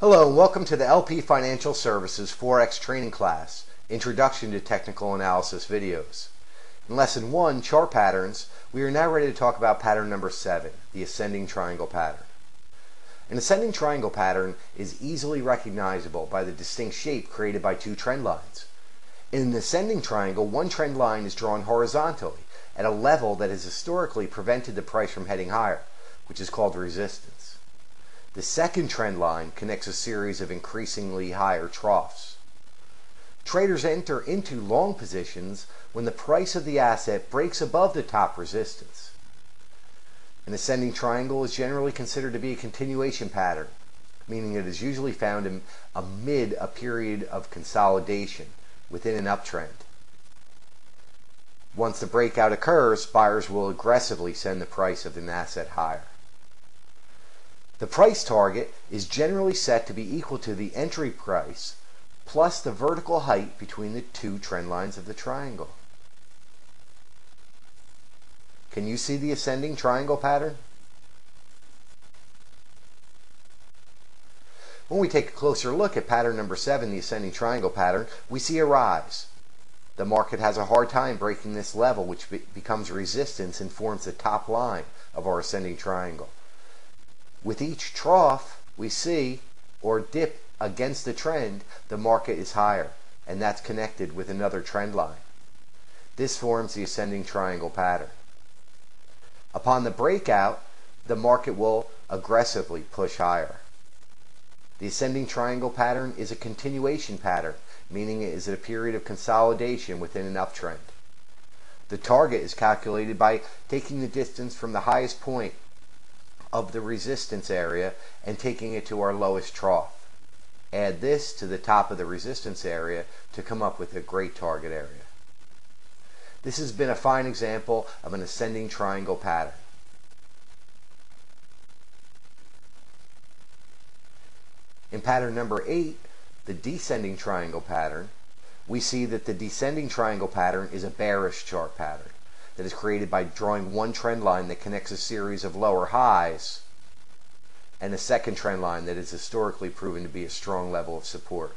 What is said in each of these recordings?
Hello and welcome to the LP Financial Services Forex training class, Introduction to Technical Analysis videos. In Lesson 1, Chart Patterns, we are now ready to talk about pattern number 7, the Ascending Triangle Pattern. An ascending triangle pattern is easily recognizable by the distinct shape created by two trend lines. In an ascending triangle, one trend line is drawn horizontally at a level that has historically prevented the price from heading higher, which is called resistance. The second trend line connects a series of increasingly higher troughs. Traders enter into long positions when the price of the asset breaks above the top resistance. An ascending triangle is generally considered to be a continuation pattern, meaning it is usually found amid a period of consolidation within an uptrend. Once the breakout occurs, buyers will aggressively send the price of an asset higher. The price target is generally set to be equal to the entry price plus the vertical height between the two trend lines of the triangle. Can you see the ascending triangle pattern? When we take a closer look at pattern number 7, the ascending triangle pattern, we see a rise. The market has a hard time breaking this level, which becomes resistance and forms the top line of our ascending triangle. With each trough we see or dip against the trend, the market is higher, and that's connected with another trend line. This forms the ascending triangle pattern. Upon the breakout, the market will aggressively push higher. The ascending triangle pattern is a continuation pattern, meaning it is a period of consolidation within an uptrend. The target is calculated by taking the distance from the highest point of the resistance area and taking it to our lowest trough. Add this to the top of the resistance area to come up with a great target area. This has been a fine example of an ascending triangle pattern. In pattern number 8, the descending triangle pattern, we see that the descending triangle pattern is a bearish chart pattern that is created by drawing one trend line that connects a series of lower highs and a second trend line that is historically proven to be a strong level of support.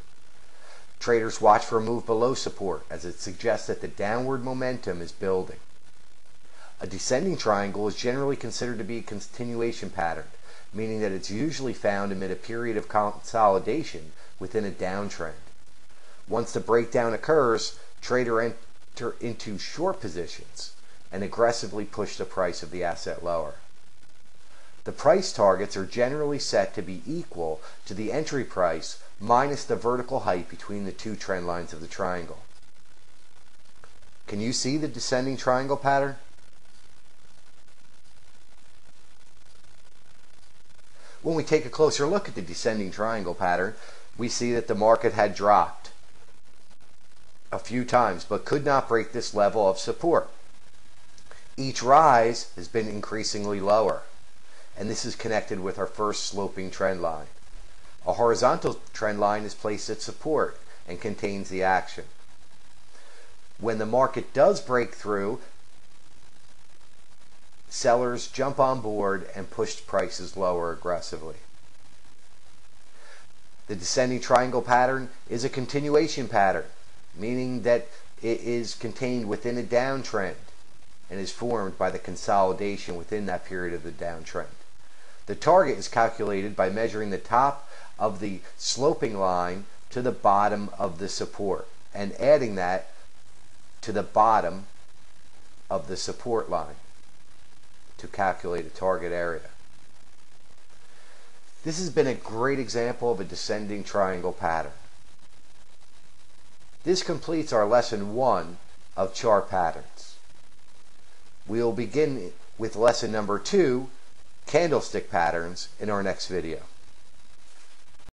Traders watch for a move below support as it suggests that the downward momentum is building. A descending triangle is generally considered to be a continuation pattern, meaning that it's usually found amid a period of consolidation within a downtrend. Once the breakdown occurs, traders enter into short positions and aggressively push the price of the asset lower. The price targets are generally set to be equal to the entry price minus the vertical height between the two trend lines of the triangle. Can you see the descending triangle pattern? When we take a closer look at the descending triangle pattern, we see that the market had dropped a few times but could not break this level of support. Each rise has been increasingly lower, and this is connected with our first sloping trend line. A horizontal trend line is placed at support and contains the action. When the market does break through, sellers jump on board and push prices lower aggressively. The descending triangle pattern is a continuation pattern, meaning that it is contained within a downtrend and is formed by the consolidation within that period of the downtrend. The target is calculated by measuring the top of the sloping line to the bottom of the support and adding that to the bottom of the support line to calculate a target area. This has been a great example of a descending triangle pattern. This completes our lesson 1 of chart patterns. We'll begin with lesson number 2, candlestick patterns, in our next video.